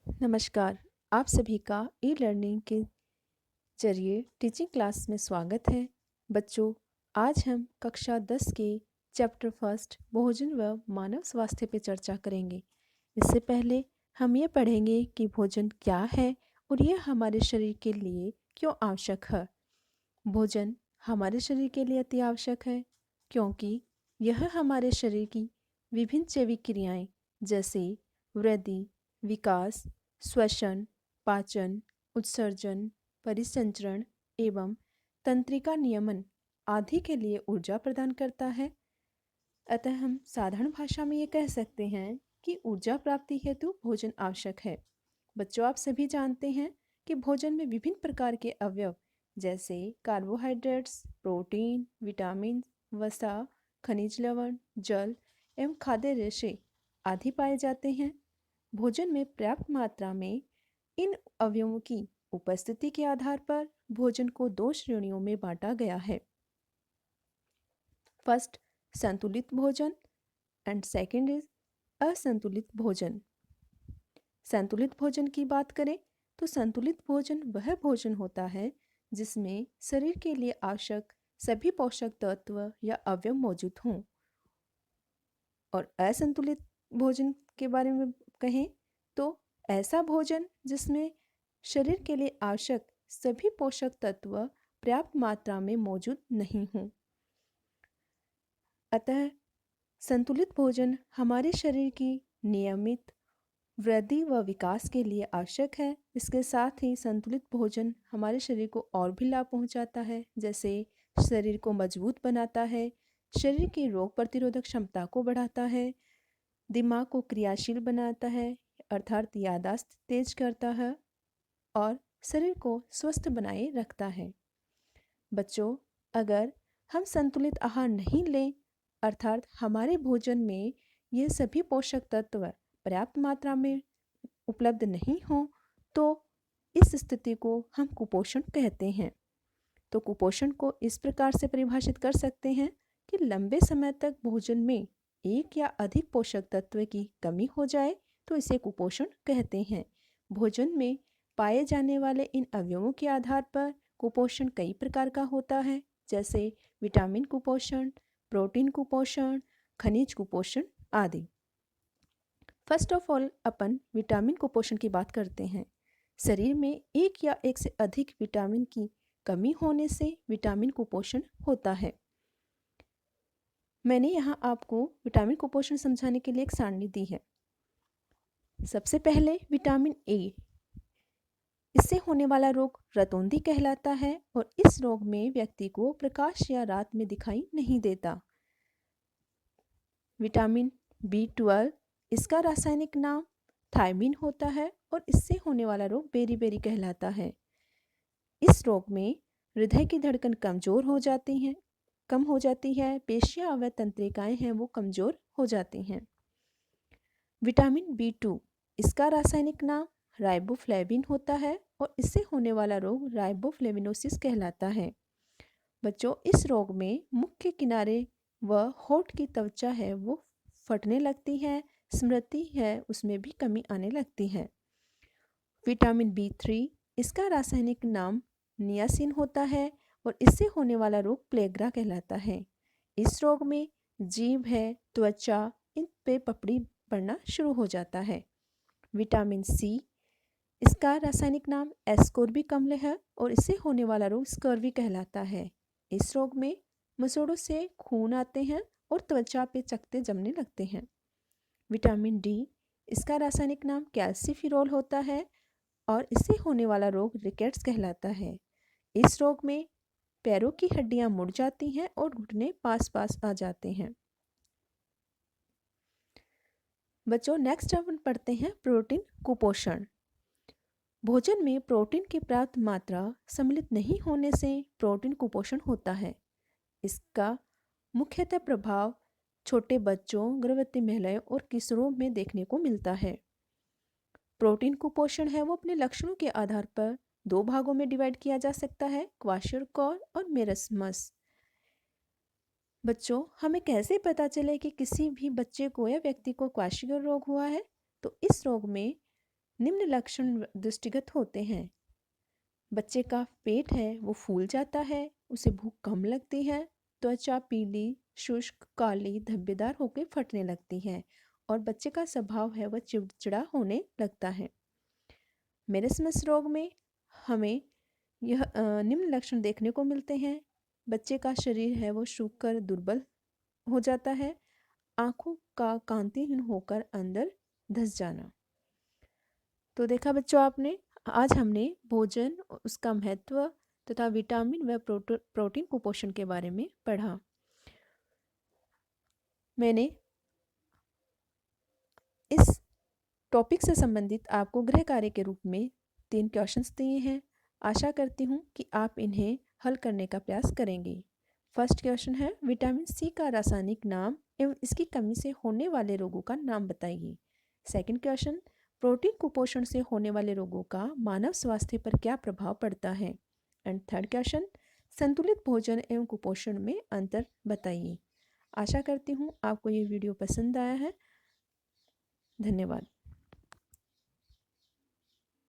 नमस्कार। आप सभी का ई लर्निंग के जरिए टीचिंग क्लास में स्वागत है। बच्चों, आज हम कक्षा 10 के चैप्टर फर्स्ट भोजन व मानव स्वास्थ्य पे चर्चा करेंगे। इससे पहले हम ये पढ़ेंगे कि भोजन क्या है और यह हमारे शरीर के लिए क्यों आवश्यक है। भोजन हमारे शरीर के लिए अति आवश्यक है क्योंकि यह हमारे शरीर की विभिन्न जैविक क्रियाएं जैसे वृद्धि, विकास, श्वसन, पाचन, उत्सर्जन, परिसंचरण एवं तंत्रिका नियमन आदि के लिए ऊर्जा प्रदान करता है। अतः हम साधारण भाषा में ये कह सकते हैं कि ऊर्जा प्राप्ति हेतु भोजन आवश्यक है। बच्चों, आप सभी जानते हैं कि भोजन में विभिन्न प्रकार के अवयव जैसे कार्बोहाइड्रेट्स, प्रोटीन, विटामिन, वसा, खनिज लवण, जल एवं खाद्य रेशे आदि पाए जाते हैं। भोजन में पर्याप्त मात्रा में इन अवयवों की उपस्थिति के आधार पर भोजन को दो श्रेणियों में बांटा गया है। फर्स्ट, संतुलित भोजन एंड सेकंड इज असंतुलित भोजन। संतुलित भोजन की बात करें तो संतुलित भोजन वह भोजन होता है जिसमें शरीर के लिए आवश्यक सभी पोषक तत्व या अवयव मौजूद हों। और असंतुलित भोजन के बारे में कहें तो ऐसा भोजन जिसमें शरीर के लिए आवश्यक सभी पोषक तत्व पर्याप्त मात्रा में मौजूद नहीं हों। अतः संतुलित भोजन हमारे शरीर की नियमित वृद्धि व विकास के लिए आवश्यक है। इसके साथ ही संतुलित भोजन हमारे शरीर को और भी लाभ पहुंचाता है, जैसे शरीर को मजबूत बनाता है, शरीर की रोग प्रतिरोधक क्षमता को बढ़ाता है, दिमाग को क्रियाशील बनाता है अर्थात याददाश्त तेज करता है और शरीर को स्वस्थ बनाए रखता है। बच्चों, अगर हम संतुलित आहार नहीं लें अर्थात हमारे भोजन में ये सभी पोषक तत्व पर्याप्त मात्रा में उपलब्ध नहीं हो तो इस स्थिति को हम कुपोषण कहते हैं। तो कुपोषण को इस प्रकार से परिभाषित कर सकते हैं कि लंबे समय तक भोजन में एक या अधिक पोषक तत्व की कमी हो जाए तो इसे कुपोषण कहते हैं। भोजन में पाए जाने वाले इन अवयवों के आधार पर कुपोषण कई प्रकार का होता है, जैसे विटामिन कुपोषण, प्रोटीन कुपोषण, खनिज कुपोषण आदि। First of all upon vitamin कुपोषण की बात करते हैं। शरीर में एक या एक से अधिक विटामिन की कमी होने से विटामिन कुपोषण होता है। मैंने यहाँ आपको विटामिन कुपोषण समझाने के लिए एक सारणी दी है। सबसे पहले विटामिन ए, इससे होने वाला रोग रतौंधी कहलाता है और इस रोग में व्यक्ति को प्रकाश या रात में दिखाई नहीं देता। विटामिन B12, इसका रासायनिक नाम थायमिन होता है और इससे होने वाला रोग बेरी-बेरी कहलाता है। इस रोग में हृदय की धड़कन कम हो जाती है, पेशियां व तंत्रिकाएं हैं वो कमजोर हो जाती हैं। विटामिन B2, इसका रासायनिक नाम राइबोफ्लेविन होता है और इससे होने वाला रोग राइबोफ्लेविनोसिस कहलाता है। बच्चों, इस रोग में मुख्य किनारे व होठ की त्वचा है वो फटने लगती है, स्मृति है उसमें भी कमी आने लगती है। विटामिन B3, इसका रासायनिक नाम नियासिन होता है और इससे होने वाला रोग प्लेग्रा कहलाता है। इस रोग में जीभ है, त्वचा, इन पे पपड़ी पड़ना शुरू हो जाता है। विटामिन C, इसका रासायनिक नाम एस्कोर्बिक अम्ल है और इससे होने वाला रोग स्कर्वी कहलाता है। इस रोग में मसूड़ों से खून आते हैं और त्वचा पे चकत्ते जमने लगते हैं। विटामिन D, इसका रासायनिक नाम कैल्सीफिरोल होता है और इससे होने वाला रोग रिकेट्स कहलाता है। इस रोग में पैरों की हड्डियां मुड़ जाती हैं और घुटने पास पास आ जाते हैं। बच्चों, नेक्स्ट अपन पढ़ते हैं प्रोटीन कुपोषण। भोजन में प्रोटीन की पर्याप्त मात्रा सम्मिलित नहीं होने से प्रोटीन कुपोषण होता है। इसका मुख्यतः प्रभाव छोटे बच्चों, गर्भवती महिलाएं और किशोरों में देखने को मिलता है। प्रोटीन कुपोषण है वो अपने लक्षणों के आधार पर दो भागों में डिवाइड किया जा सकता है, क्वाशरकॉर और मेरस्मस। बच्चों, हमें कैसे पता चले कि किसी भी बच्चे को या व्यक्ति को क्वाशियोर रोग हुआ है? तो इस रोग में निम्न लक्षण दृष्टिगत होते हैं। बच्चे का पेट है वो फूल जाता है, उसे भूख कम लगती है, त्वचा पीली, शुष्क, काली, धब्बेदार होकर फटने लगती है और बच्चे का स्वभाव है वह चिड़चिड़ा होने लगता है। मेरेस्मस रोग में हमें यह निम्न लक्षण देखने को मिलते हैं। बच्चे का शरीर है वो सूख कर दुर्बल हो जाता है, आँखों का कांतिहीन होकर अंदर धँस जाना। तो देखा बच्चों आपने, आज हमने भोजन, उसका महत्व तथा विटामिन व प्रोटीन कुपोषण के बारे में पढ़ा। मैंने इस टॉपिक से संबंधित आपको गृह कार्य के रूप में 3 क्वेश्चंस दिए हैं। आशा करती हूँ कि आप इन्हें हल करने का प्रयास करेंगे। फर्स्ट क्वेश्चन है, विटामिन सी का रासायनिक नाम एवं इसकी कमी से होने वाले रोगों का नाम बताइए। सेकंड क्वेश्चन, प्रोटीन कुपोषण से होने वाले रोगों का मानव स्वास्थ्य पर क्या प्रभाव पड़ता है। एंड थर्ड क्वेश्चन, संतुलित भोजन एवं कुपोषण में अंतर बताइए। आशा करती हूँ आपको ये वीडियो पसंद आया है। धन्यवाद।